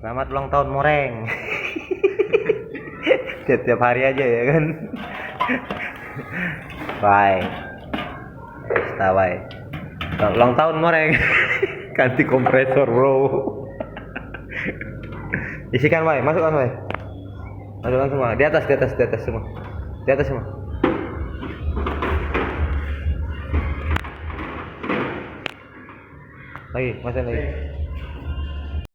Selamat ulang tahun Moreng. Tiap hari aja ya kan. Bye. Bye. Ulang tahun Moreng. Ganti kompresor, bro. Isikan, Bye. Masukkan, Bye. Masukkan semua. Di atas semua. Di atas semua. Lagi, masuk lagi.